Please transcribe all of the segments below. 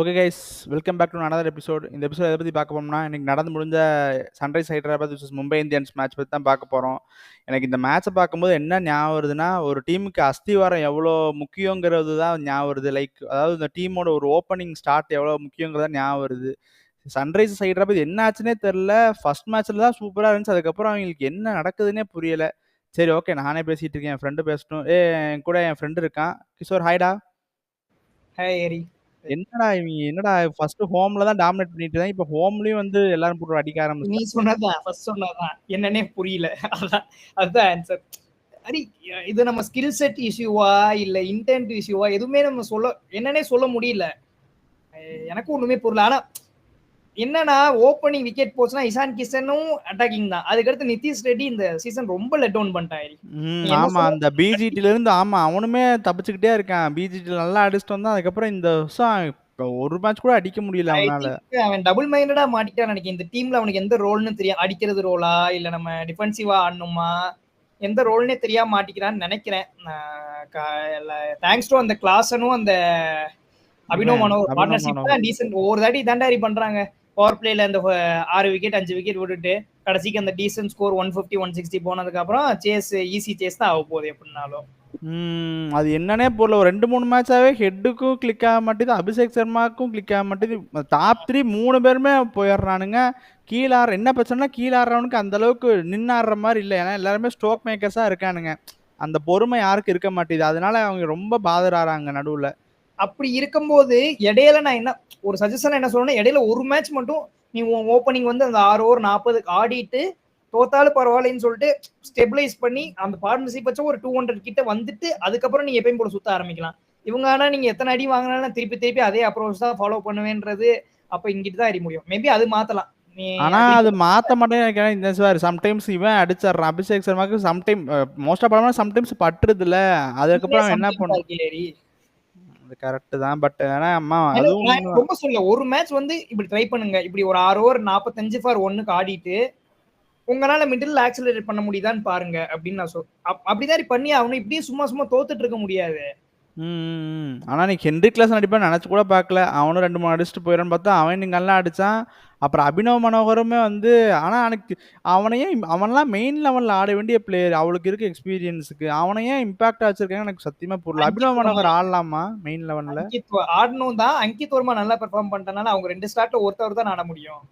Okay guys, welcome back to another episode. இந்த episode எதை பற்றி பார்க்க போறோம்னா, இன்னைக்கு நடந்து முடிஞ்ச Sunrise Hyderabad vs Mumbai Indians match பற்றி தான் பார்க்க போகிறோம். எனக்கு இந்த மேட்சை பார்க்கும்போது என்ன ஞாபகம் வருதுன்னா, ஒரு டீமுக்கு அஸ்திவாரம் எவ்வளோ முக்கியங்கிறது தான் ஞாபகம் வருது. லைக் அதாவது இந்த டீமோட ஒரு ஓப்பனிங் ஸ்டார்ட் எவ்வளோ முக்கியங்கிறதா ஞாபகம் வருது. சன்ரைஸ் ஹைதராபாத் என்ன ஆச்சுன்னே தெரில. ஃபர்ஸ்ட் மேட்ச்ல தான் சூப்பராக இருந்துச்சு. அதுக்கப்புறம் அவங்களுக்கு என்ன நடக்குதுன்னே புரியல. சரி, ஓகே, நானே பேசிட்டு இருக்கேன், என் ஃப்ரெண்டு பேசட்டும். என் கூட என் ஃப்ரெண்டு இருக்கான். கிஷோர், ஹாய்டா. ஹாய் ஹரி. என்னடா ஃபர்ஸ்ட் ஹோம்ல தான் டாமினேட் பண்ணிட்டு தான், இப்போ ஹோம்லயும் வந்து எல்லாரும் போட்டு அடிக்க நீ ஆரம்பிச்சிட்டாங்க. சொன்னதான் ஃபர்ஸ்ட் சொன்னதான் என்னன்னே புரியல. அதுதான் ஆன்சர். ஹரி, இது நம்ம ஸ்கில் செட் இஷ்யூவா இல்ல இன்டென்ட் இஷ்யூவா எதுவுமே நம்ம என்னன்னே சொல்ல முடியல. எனக்கு ஒண்ணுமே புரியல. ஆனா என்னன்னா, ஓப்பனிங் விக்கெட் போச்சுன்னா இசான் கிஷனும் அட்டாக்கிங் தான். அதுக்கடுத்து நிதிஷ் ரெட்டி இந்த சீசன் ரொம்ப லெட் டவுன் பண்ணிட்டான். ஆமா, அந்த பிஜிடில இருந்து அவனுமே தப்பிச்சுக்கிட்டே இருக்கான். பிஜிடி நல்லா அடிச்சுட்டு வந்தான். அதுக்கப்புறம் இந்த வருஷம் ஒரு மேட்ச் கூட அடிக்க முடியல அவனால. அவன் டபுள் மைண்டடா மாட்டிட்டான்னு நினைக்கிறேன். இந்த டீம்ல அவனுக்கு எந்த ரோல்னு தெரியும். அடிக்கிறது ரோலா இல்ல நம்ம டிஃபென்சிவா ஆடணுமா, எந்த ரோல்னே தெரியாம மாட்டிக்கிறான்னு நினைக்கிறேன். தேங்க்ஸ் டு அந்த கிளாசனும் அந்த அபினவ் மனோகர் பார்ட்னர்ஷிப் தான் டீசென்ட். ஒவ்வொரு தாட்டி தாண்டாரி பண்றாங்க. பவர் பிளேல அந்த 6 விக்கெட் 5 விக்கெட் விட்டுட்டு கடைசிக்கு அந்த டீசென்ட் ஸ்கோர் 150 160 போனதுக்கு அப்புறம் ஈஸி சேஸ் தான் ஆக போகுது எப்படின்னாலும். அது என்னன்னே போடல. ஒரு 2-3 மேட்சாவே ஹெட்டுக்கும் கிளிக் ஆக மாட்டேது, அபிஷேக் சர்மாக்கும் கிளிக் ஆக மாட்டேது. டாப் 3 3 பேருமே போயிடுறானுங்க. கீழே என்ன பிரச்சனைனா, கீழே ஆடுறவனுக்கு அந்த அளவுக்கு நின்று ஆடுற மாதிரி இல்லை. ஏன்னா எல்லாருமே ஸ்ட்ரோக் மேக்கர்ஸா இருக்கானுங்க. அந்த பொறுமை யாருக்கு இருக்க மாட்டேது. அதனால அவங்க ரொம்ப பாதராறாங்க நடுவுல. அப்படி இருக்கும்போது இடையில நான் என்ன ஒரு சஜஷன் என்ன சொல்றேன்னா, இடையில ஒரு மேட்ச் மட்டும் நீ ஓப்பனிங் வந்து அந்த 6 ஓவர் 40 ஆடிட்டு தோத்தாலும் பரவாயில்லன்னு சொல்லிட்டு ஸ்டெபிலைஸ் பண்ணி அந்த பார்ட்னர்ஷிப் வச்சா ஒரு 200 கிட்ட வந்துட்டு அதுக்கப்புறம் நீங்க எப்பயும் போல சுத்த ஆரம்பிக்கலாம். இவங்க ஆனா நீங்க எத்தனை அடி வாங்கினாலும் திருப்பி அதே அப்ரோச் தான் ஃபாலோ பண்ணுவேன்றது அப்ப இங்கிட்டு தான் அறிய முடியும். மேபி அது மாத்தலாம். ஆனா அது மாத்த மாட்டேன்னு நினைக்கிறேன். இந்த சார் சம்டைம்ஸ் இவன் அடிச்சிடறான். அபிஷேக் சர்மாக்கு சம்டைம் மோஸ்டா படமா சம்டைம்ஸ் பட்டுறது இல்ல. அதுக்கப்புறம் என்ன பண்ணும்? அது கரெக்ட் தான். பட் ஆனா அம்மா அதுவும் ரொம்ப சொல்ல ஒரு மேட்ச் வந்து இப்படி ட்ரை பண்ணுங்க. இப்படி ஒரு 6 ஓவர் 45 ஃபார் 1க்கு ஆடிட்டு உங்களால மிடில் ஆக்சிலரேட் பண்ண முடியுதான்னு பாருங்க அப்படின்னு நான் அப்படிதான் பண்ணி அவனு இப்படியே சும்மா தோத்துட்டு இருக்க முடியாது. ஆனா நீ ஹென்ரிக் கிளாஸ் அடிப்பான்னு நினைச்சு கூட பார்க்கல. அவனும் 2-3 அடிச்சுட்டு போயிடான்னு பார்த்தா அவன் நீங்க நல்லா அடிச்சான். அப்புறம் அபினவ் மனோகருமே வந்து, ஆனா எனக்கு அவன்லாம் மெயின் லெவல்ல ஆட வேண்டிய பிளேயர். அவளுக்கு இருக்க எக்ஸ்பீரியன்ஸுக்கு அவனையே இம்பாக்டா வச்சிருக்காங்க. எனக்கு சத்தியமா புரியல. அபினவ் மனோகர் ஆடலாமா மெயின் லெவல்ல? ஆடணும் தான். அங்கித் வர்மா நல்லா பெர்ஃபார்ம் பண்ணிட்டனால அவங்க 2 ஸ்டார்ட்ல ஒருத்தவர் தான் ஆட முடியும்.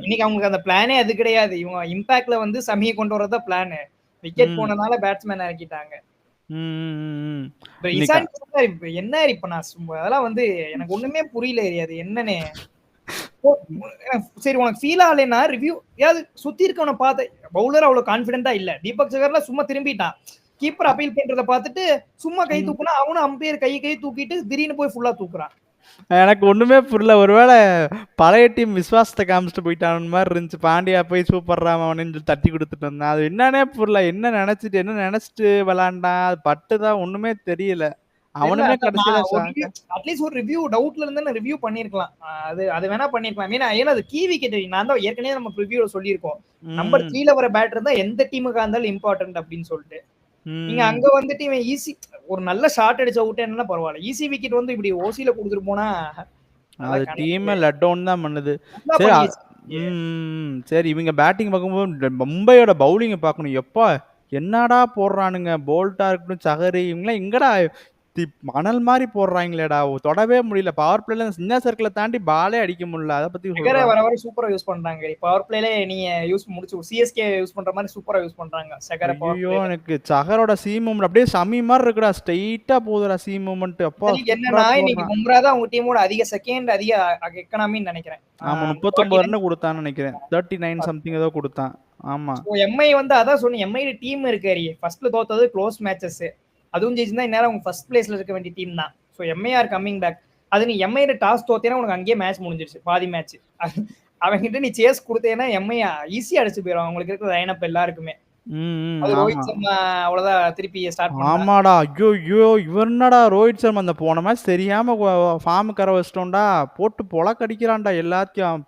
இன்னைக்கு அவங்களுக்கு அந்த பிளானே அது கிடையாது. இவங்க இம்பாக்ட்ல வந்து சமியை கொண்டு வரதான் பிளான். விக்கெட் போனதால பேட்ஸ்மேன் இறக்கிட்டாங்க. என்ன இப்ப நான் அதெல்லாம் வந்து எனக்கு ஒண்ணுமே புரியல. அது என்னன்னு சரி உனக்கு ஃபீல் ஆகலைன்னா ரிவ்யூ ஏதாவது சுத்தி இருக்கவனை பார்த்து பவுலர் அவ்வளவு கான்பிடென்டா இல்ல. தீபக் சகர்ல சும்மா திரும்பிட்டான். கீப்பர் அப்பீல் பண்றத பார்த்துட்டு சும்மா கை தூக்குனா அவனும் அம்பையர் கை தூக்கிட்டு திடீர்னு போய் ஃபுல்லா தூக்குறான். எனக்கு ஒண்ணுமே புரியல. ஒருவேளை பழைய டீம் விசுவாசத்தை காமிச்சிட்டு போயிட்டான் மாதிரி இருந்துச்சு. பாண்டியா போய் சூப்பர்ராம் அவனு தட்டி கொடுத்துட்டு வந்தான். அது என்னன்னே புரியல. என்ன நினைச்சிட்டு விளாண்டான். அது பட்டுதான் ஒண்ணுமே தெரியல. அவனுமே கடைசியில அட்லீஸ்ட் ஒரு ரிவ்யூ டவுட்ல இருந்து ரிவ்யூ பண்ணிருக்கலாம். அது வேணா பண்ணிருக்கலாம். ஏன்னா அது கீ விக்கெட். நான் தான் ஏற்கனவே நம்ம ரிவ்யூல சொல்லியிருக்கோம். நம்பர் 3ல வர பேட்டர் தான் எந்த டீமுக்கா இருந்தாலும் இம்பார்ட்டன்ட் அப்படின்னு சொல்லிட்டு. நீங்க அங்க வந்துட்டு இவன் ஈஸி ஒரு நல்ல ஷாட் அடிச்ச அவுட் என்ன பரவாயில்ல. ஈஸி விக்கெட் வந்து இப்படி ஓசில கொடுத்துட்டு போனா அது டீம் லெட் டவுன் தான் பண்ணுது. சரி, இவங்க பேட்டிங் பார்க்கும்போது மும்பையோட பவுலிங்க பார்க்கணும். எப்பா என்னடா போடுறானுங்க. போல்ட்டா இருக்கட்டும், சஹரி, இவங்களாம் எங்கடா மணல் மாதிரி போடுறாங்களேடா. தொடவே முடியல. பவர் பிளேல சின்ன சர்க்கிளை தாண்டி பாலே அடிக்க முடியல. அதை பத்தி வர வர சூப்பரா யூஸ் பண்றாங்க. பவர் பிளேல நீங்க யூஸ் முடிச்சு சிஎஸ்கே யூஸ் பண்ற மாதிரி சூப்பரா யூஸ் பண்றாங்க. ஐயோ, எனக்கு சஹரோட சி மூவ்மெண்ட் அப்படியே சமி மாதிரி இருக்குடா. ஸ்ட்ரைட்டா போகுதுடா சி மூவ்மெண்ட். அப்பா என்னன்னா இன்னைக்கு பும்ரா தான் உங்க டீமோட அதிக செகண்ட் அதிக எக்கனாமின்னு நினைக்கிறேன். ஆமா, 39 ரன் கொடுத்தான்னு நினைக்கிறேன். 39 சம்திங் ஏதோ கொடுத்தான். ஆமா, எம்ஐ வந்து அதான் சொன்னேன். எம்ஐ டீம் இருக்கு. ஃபர்ஸ்ட்ல தோத்தது க்ளோஸ் மேட்சஸ். அதுவும் ஜெயிச்சிருந்தா இந்நேரம் அவங்க ஃபர்ஸ்ட் பிளேஸ்ல இருக்க வேண்டிய டீம் தான். So MI are coming back. அது நீ எம்ஐ டாஸ் தோத்தேன்னா உனக்கு அங்கேயே மேட்ச் முடிஞ்சிருச்சு. பாதி மேட்ச் அவங்ககிட்ட நீ சேஸ் கொடுத்தேன்னா எம்ஐ ஈஸியா அடிச்சு போயிடும். அவங்களுக்கு இருக்கிற லைனப் எல்லாருக்குமே. அது ஆமா. ரோஹித் சர்மா அவ்வளவுதான் திருப்பி ஸ்டார்ட் பண்ணிட்டான். ஆமாடா. ஐய்யய்யோ! இவர் என்னடா ரோஹித் சர்மா அந்த போன மேட்ச் தெரியாம ஃபார்ம் கர வச்சுட்டோம்டா. போட்டு பொளக்கடிக்கிறான்டா எல்லாத்தையும்.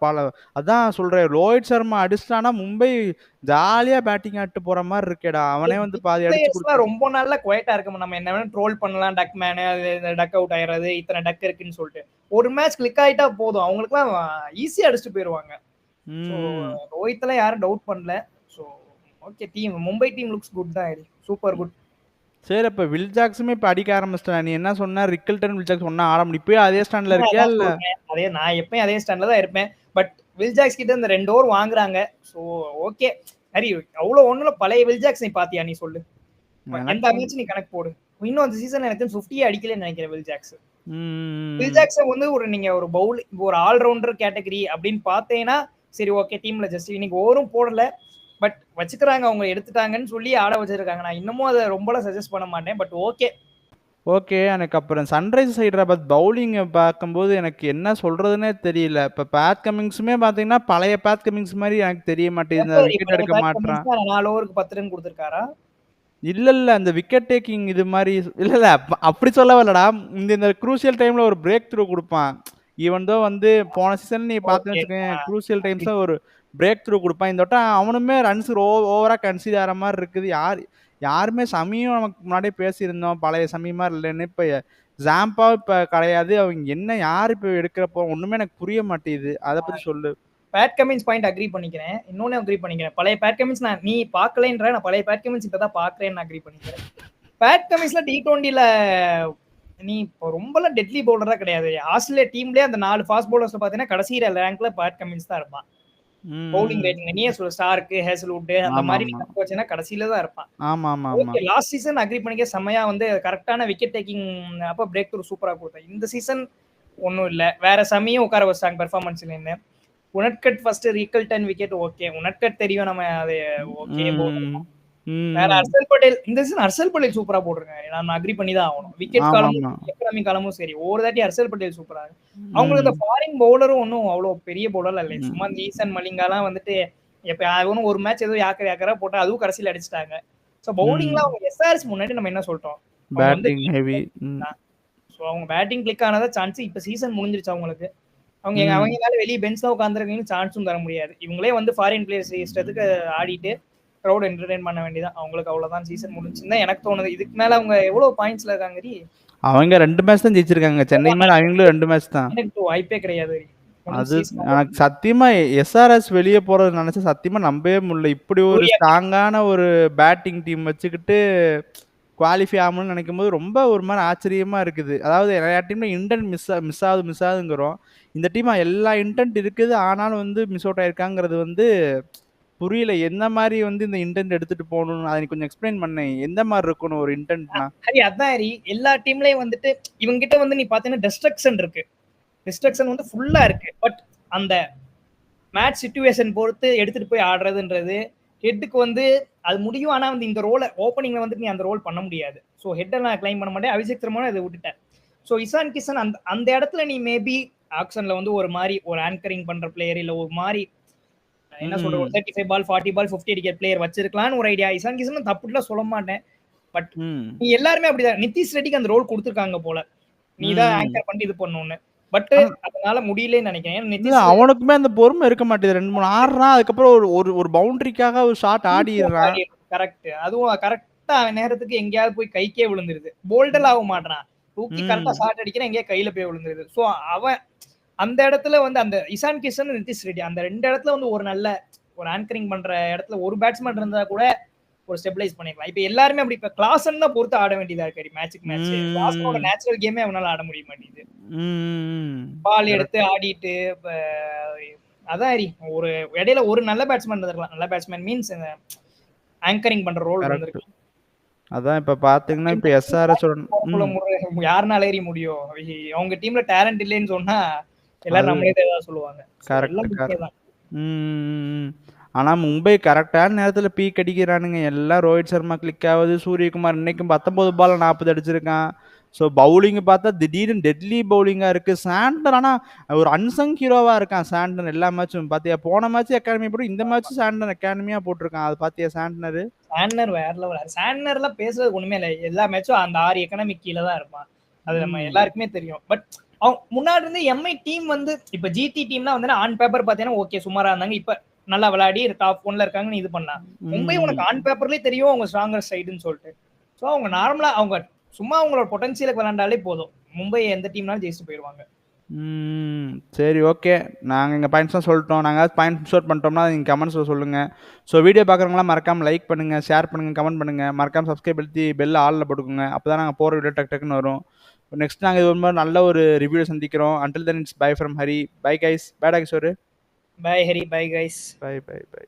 அதான் சொல்றேன். ரோஹித் சர்மா அடிச்சிட்டான்னா மும்பை ஜாலியா பேட்டிங் ஆடிட்டு போற மாரி இருக்கேடா. அவனே வந்து பிக் பாதி அடிச்சு பிளேயர்ஸ்லாம் குடுத்து ரொம்ப நாள்ல குவைட்டா இருக்க நம்ம என்ன வேணா ட்ரோல் பண்ணலாம். டக் மேனு அது டக் அவுட் ஆயிடுறது, இத்தனை டக் இருக்குன்னு சொல்லிட்டு ஒரு மேட்ச் கிளிக் ஆயிட்டா போதும், அவங்களுக்குலாம் ஈஸியா அடிச்சுட்டு போயிருவாங்க. ஸோ ம். ரோஹித்லாம் யாரும் டவுட் பண்ணல. So okay, team Mumbai team looks good தான். Super good. சரி, அப்ப வில் ஜாக்ஸுமே இப்ப அடிக்க ஆரம்பிச்சிட்டான். நீ என்ன சொன்ன? ரிக்கல்டன், வில் ஜாக்ஸ் ஒண்ணா ஆட முடியும். இப்பயும் அதே ஸ்டாண்ட்ல இருக்கியா அதான் இல்ல? சொல்றேன். அதே நான் எப்பயும் அதே ஸ்டாண்ட்ல தான் இருப்பேன். பட் வில் ஜாக்ஸ் கிட்ட இந்த 2 ஓவர் வாங்குறாங்க. So okay. சரி, அவ்வளவு ஒண்ணுல பழைய வில் ஜாக்ஸ் நீ பாத்தியா? நீ சொல்லு. எனக்கு எந்த வந்து மேட்ச் நீ கணக்கு போடு. இன்னும் அந்த சீசன் எனக்கு 50 அடிக்கலன்னு நினைக்கிறேன் வில் ஜாக்ஸ். வில் ம். ஜாக்சன் வந்து நீங்க ஒரு பவுல் ஒரு ஆல்ரவுண்டர் கேட்டகரி அப்படின்னு பார்த்தேன்னா சரி ஓகே, டீம்ல ஜஸ்ட் இன்னைக்கு ஓவரும் போடல. பட் வச்சுக்கிறாங்க, அவங்க எடுத்துட்டாங்கன்னு சொல்லி ஆட வச்சிருக்காங்க. நான் இன்னமும் அதை ரொம்பலாம் சஜஸ்ட் பண்ண மாட்டேன். But okay. ஓகே. எனக்கு அப்புறம் சன்ரைசர்ஸ் ஹைதராபாத் பவுலிங்க பார்க்கும்போது எனக்கு என்ன சொல்றதுன்னே தெரியல. இப்ப பேட் கமின்ஸுமே பார்த்தீங்கன்னா, பழைய பேட் கமின்ஸ் மாரி எனக்கு தெரிய மாட்டேங்குது. இந்த விக்கெட் எடுக்க மாட்றான். 4 ஓவருக்கு 10 ரன் கொடுத்துருக்காரா? இல்ல. அந்த விக்கெட் டேக்கிங் இது மாரி இல்ல. அப்படி சொல்ல வரலடா. இந்த குரூசியல் டைம்ல ஒரு பிரேக் த்ரூ குடுப்பான். ஈவன் தோ வந்து போன சீசன் நீ பார்த்தேன்னு ஓகே. வச்சுக்கோயேன், குரூசியல் டைம்ஸ்ல ஒரு பிரேக் த்ரூ குடுப்பான். இந்த வட்டம் அவனுமே ரன்ஸ் ஓவரா கன்சீட் ஆற மாரி இருக்குது. யாருமே சமியும் நமக்கு முன்னாடியே பேசியிருந்தோம். பழைய சமி மாரி இல்லன்னு. இப்ப ஜாம்பா இப்ப கிடையாது. அவங்க என்ன யார் இப்ப எடுக்கிறப்போ ஒண்ணுமே எனக்கு புரிய மாட்டேங்குது. அத பத்தி சொல்லு. பேட் கமின்ஸ் பாயிண்ட் அக்ரி பண்ணிக்கிறேன். இன்னொன்னு அக்ரி பண்ணிக்கிறேன். பழைய பேட் கமின்ஸ் நீ பார்க்கலன்ற, நான் பழைய பேட் கமின்ஸ் இப்பதான் பாக்குறேன்னு அக்ரி பண்ணிக்கிறேன். பேட் கமின்ஸ்ல T20ல நீ இப்போ ரொம்பலாம் டெட்லி பவுலரா கிடையாது. ஆஸ்திரேலியா டீம்லயே அந்த 4 ஃபாஸ்ட் பவுலர்ஸ்ல பாத்தீங்கன்னா கடைசி ரேங்க்ல பேட் கமின்ஸ் தான் இருப்பான். பவுலிங் ரேட்டிங் நீயே சொல்லு. ஸ்டார்க், ஹேசல்வுட் அந்த மாதிரி நீ கணக்கு வச்சேன்னா கடைசியில தான் இருப்பான். ஆமா. ஓகே, லாஸ்ட் சீசன் அக்ரி பண்ணிக்க செம்மையா வந்து கரெக்டான விக்கெட் டேக்கிங் அப்ப பிரேக் த்ரூ சூப்பரா கொடுத்தேன். இந்த சீசன் ஒன்றும் இல்லை. வேற சமயம் உட்கார வச்சாங்க பெர்ஃபார்மன்ஸ் நின்று. உனட்கட் ஃபர்ஸ்ட் ரீக்கல் 10 விக்கெட். ஓகே, உனட்கட் தெரியும் நம்ம அது. ஓகே, வேற ஹர்ஷல் பட்டேல் இந்த சீசன் ஹர்ஷல் பட்டேல் சூப்பரா போட்டிருக்காங்க. நான் அக்ரி பண்ணி தான் ஆகணும். விக்கெட் காலமும் எக்கனாமி காலமும் சரி, ஒரு தாட்டி ஹர்ஷல் பட்டேல் சூப்பரா இருக்கு. அவங்களுக்கு இந்த ஃபாரின் பவுலரும் ஒன்றும் அவ்வளவு பெரிய பவுலர் இல்லை. சும்மா இந்த ஈசன் மலிங்காலாம் வந்துட்டு எப்ப அவனும் ஒரு மேட்ச் ஏதோ யாக்கரா போட்டா அதுவும் கடைசியில் அடிச்சிட்டாங்க. ஸோ பவுலிங்லாம் அவங்க எஸ்ஆர்எஸ் முன்னாடி நம்ம என்ன சொல்றோம், அவங்க வந்து ஸோ அவங்க பேட்டிங் கிளிக் ஆனதா சான்ஸ். இப்ப சீசன் முடிஞ்சிருச்சு அவங்களுக்கு. அவங்களால வெளியே பெஞ்ச்ல உட்காந்துருக்கீங்கன்னு சான்ஸும் தர முடியாது. இவங்களே வந்து ஃபாரின் பிளேயர்ஸ் இஷ்டத்துக்கு ஆடிட்டு க்ரௌட் என்டர்டெயின் பண்ண வேண்டியதான். அவங்களுக்கு அவ்வளவுதான், சீசன் முடிஞ்சுன்னு தான் எனக்கு தோணுது. இதுக்கு மேல அவங்க எவ்வளவு பாயிண்ட்ஸ்ல இருக்காங்க? அவங்க 2 மேட்ச் தான் ஜெயிச்சிருக்காங்க. சென்னை மேல அவங்களும் 2 மேட்ச் தான். எனக்கு வாய்ப்பே கிடையாது. அது எனக்கு சத்தியமா எஸ்ஆர்எஸ் வெளியே போறது நினைச்சா சத்தியமா நம்பவே முடியல. இப்படி ஒரு ஸ்ட்ராங்கான ஒரு பேட்டிங் டீம் வச்சுக்கிட்டு குவாலிஃபை ஆகணும்னு நினைக்கும் போது ரொம்ப ஒரு மாதிரி ஆச்சரியமா இருக்குது. அதாவது எல்லா டீம்ல இன்டென்ட் மிஸ் ஆகுதுங்கிறோம். இந்த டீம் எல்லா இன்டென்ட் இருக்குது, ஆனாலும் வந்து மிஸ் அவுட் ஆயிருக்காங்கிறது வந்து புரியல. எந்த மாதிரி வந்து இந்த இன்டென்ட் எடுத்துட்டு போகணும்னு அதை கொஞ்சம் எக்ஸ்பிளைன் பண்ணேன். எந்த மாதிரி இருக்கணும் ஒரு இன்டென்ட்னா? அதான் எல்லா டீம்லயும் வந்துட்டு இவங்க கிட்ட வந்து நீ பாத்தீங்கன்னா டிஸ்ட்ரக்ஷன் இருக்கு. டிஸ்ட்ரக்ஷன் வந்து ஃபுல்லா இருக்கு. பட் அந்த மேட்ச் சிச்சுவேஷன் பொறுத்து எடுத்துட்டு போய் ஆடுறதுன்றது ஹெட்டுக்கு வந்து அது முடியும். ஆனா வந்து இந்த ரோலை ஓப்பனிங்ல வந்து நீ அந்த ரோல் பண்ண முடியாது. ஸோ ஹெட்டை நான் கிளைம் பண்ண மாட்டேன். அபிஷேக் சர்மா அதை விட்டுட்டேன். ஸோ இசான் கிஷன் அந்த இடத்துல நீ மேபி ஆக்ஷன்ல வந்து ஒரு மாதிரி ஒரு ஆங்கரிங் பண்ற பிளேயர் இல்ல ஒரு மாதிரி என்ன சொல்ற ஒரு 35 பால் 40 பால் 50 அடிக்கிற பிளேயர் வச்சிருக்கலான்னு ஒரு ஐடியா. இசான் கிஷன் தப்புலாம் சொல்ல மாட்டேன். பட் நீ எல்லாருமே அப்படிதான். நிதிஷ் ரெட்டிக்கு அந்த ரோல் கொடுத்துருக்காங்க போல, நீ தான் ஆங்கர் பண்ணி இது பண்ணணும்னு. பட் அதனால முடியலன்னு நினைக்கிறேன். அவனுக்குமே அந்த பொறுமை இருக்க மாட்டேது. 2-3 ஆடுறான், அதுக்கப்புறம் ஒரு பவுண்டரிக்காக ஒரு ஷாட் ஆடிடுறான். கரெக்ட். அதுவும் கரெக்டா நேரத்துக்கு எங்கேயாவது போய் கைக்கே விழுந்துருது. போல்டல் ஆக மாட்டான், தூக்கி கரெக்டா ஷாட் அடிக்கிறேன் எங்கேயா கையில போய் விழுந்துருது. ஸோ அவன் அந்த இடத்துல வந்து அந்த இசான் கிஷன் நிதிஷ் ரெட்டி அந்த 2 இடத்துல வந்து ஒரு நல்ல ஒரு ஆங்கரிங் பண்ற இடத்துல ஒரு பேட்ஸ்மேன் இருந்தா கூட ஒரு ஸ்டெபிலைஸ் பண்ணிக்கலாம். இப்ப எல்லாருமே அப்படி கிளாசன் தான் பொறுத்து ஆட வேண்டியதா இருக்கு. மேட்சுக்கு மேட்ச் கிளாசனோட நேச்சுரல் கேமே அவனால ஆட முடிய மாட்டேங்குது. பால் எடுத்து ஆடிட்டு அதான் ஒரு இடையில ஒரு நல்ல பேட்ஸ்மேன் இருக்கலாம். நல்ல பேட்ஸ்மேன் மீன்ஸ் ஆங்கரிங் பண்ற ரோல் வந்திருக்கு. அதான் இப்ப பாத்தீங்கன்னா இப்ப எஸ்ஆர்எஸ் யாருனால ஏறி முடியும்? அவங்க டீம்ல டேலண்ட் இல்லைன்னு சொன்னா எல்லாரும் நம்மளே தான் சொல்லுவாங்க. கரெக்ட். ஆனா மும்பை கரெக்டான நேரத்துல பீக் அடிக்கிறானுங்க. எல்லாம் ரோஹித் சர்மா கிளிக் ஆகுது. சூரியகுமார் இன்னைக்கும் 19 பால் 40 அடிச்சிருக்கான். ஸோ பவுலிங் பார்த்தா திடீர்னு டெட்லி பவுலிங்கா இருக்கு. சாண்டன் ஆனா ஒரு அன்சங் ஹீரோவா இருக்கான் சாண்டன் எல்லா மேட்சும். பாத்தியா போன மேட்ச் அகாடமி போட்டு இந்த மேட்ச் சாண்டன் அகாடமியா போட்டிருக்கான். அது பாத்தியா சாண்டனர்? சாண்ட்னர் வேற லெவல். சாண்ட்னர்லாம் பேசுறதுக்கு ஒண்ணுமே இல்ல. எல்லா மேட்சும் அந்த 6 எக்கனாமிக் கீழ தான் இருப்பான். அது நம்ம எல்லாருக்குமே தெரியும். பட் முன்னாடி இருந்து எம்ஐ டீம் வந்து இப்ப ஜிடி டீம்னா வந்து ஆன் பேப்பர் பாத்தீங்கன்னா ஓகே சுமாரா இருந்தாங்க. இப்ப நல்லா விளையாடி டாப் 1ல இருக்காங்கன்னு இது பண்ணா. மும்பை உனக்கு ஆன் பேப்பர்லயே தெரியும் அவங்க ஸ்ட்ராங்கர் சைடுன்னு சொல்லிட்டு. சோ அவங்க நார்மலா அவங்க சும்மா அவங்களோட பொட்டன்ஷியலுக்கு விளையாண்டாலே போதும். மும்பை எந்த டீம்னாலும் ஜெயிச்சு போயிருவாங்க. சரி ஓகே. நாங்கள் எங்கள் பாயிண்ட்ஸ்லாம் சொல்லிட்டோம். நாங்கள் பாயிண்ட் ஷோட் பண்ணிட்டோம்னா நீங்கள் கமெண்ட்ஸில் சொல்லுங்கள். ஸோ வீடியோ பார்க்குறவங்களாம் மறக்காமல் லைக் பண்ணுங்கள், ஷேர் பண்ணுங்கள், கமெண்ட் பண்ணுங்கள். மறக்காமல் சப்ஸ்கிரைப் பண்ணி பெல் ஆலில் போட்டுக்கோங்க. அப்போ தான் நாங்கள் போகிற வீடியோ டக்குன்னு வரும். நெக்ஸ்ட் நாங்கள் இது மாதிரி நல்ல ஒரு ரிவ்யூ சந்திக்கிறோம். Until then it's bye from Hari. Bye guys. பேடா Kishore. Bye Hari. Bye guys. Bye bye by.